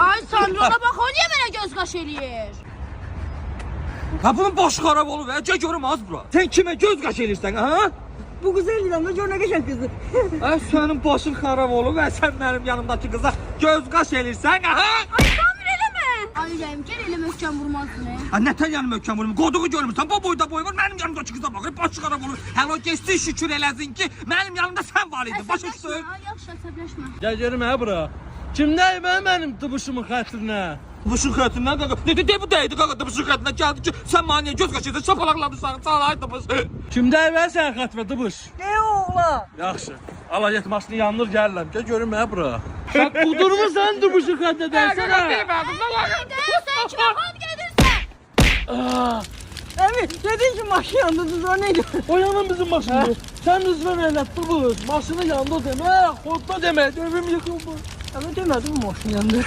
Ay Sandra bax, o niyə mənə göz qaş eləyir? Ha bunun başı xarab olub və gəl görüm az bura. Sən kimə göz qaş elirsən, ha? Bu qızı eləyirəm də, gör nə qəşəng qızdır. Ay sənin başın xarab olub və sən mənim yanımdakı qıza göz qaş elirsən, ha? Ay Samir eləmə. Ay Ürəyim, gəl elə möhkəm vurmazsın. Ha nətən yanım möhkəm vurum? Qoduğu görmürsən, bu boyda boy var, mənim yanımdakı qıza baxır, başı xarab olur. Hələ o geçsin şükür eləsin ki, mənim yanımda sən var idin, başa düşdün? Ay yaxşı, əsəbləşmə. Gəl görüm hə bura. Kimdəyim hə mənim dıbışımın xətrinə? Dıbışın xətindən qaqa. De bu deydi qaqa dıbışın xətindən gəldi ki, sən mənə göz qaş edirsən, şapalaqlamısan, çalay dıbış. Kimdəyim hə sən xətrə dıbış? Ne oğlan? Yaxşı. Ala get maşını yandır gəlirəm. Gəl görüm hə bura. Sən qudurmusan dıbışın xətrinə dərsən hə? Sən kimə xod gedirsən? Əmi, dedin ki maşın yandırdınız, o neydi? O yanın bizim maşındır. Sən üzvə verlə dıbış. Maşını yandı demək, xodda demək. Evim yıkıldı. Əmi demədim maşın yandı.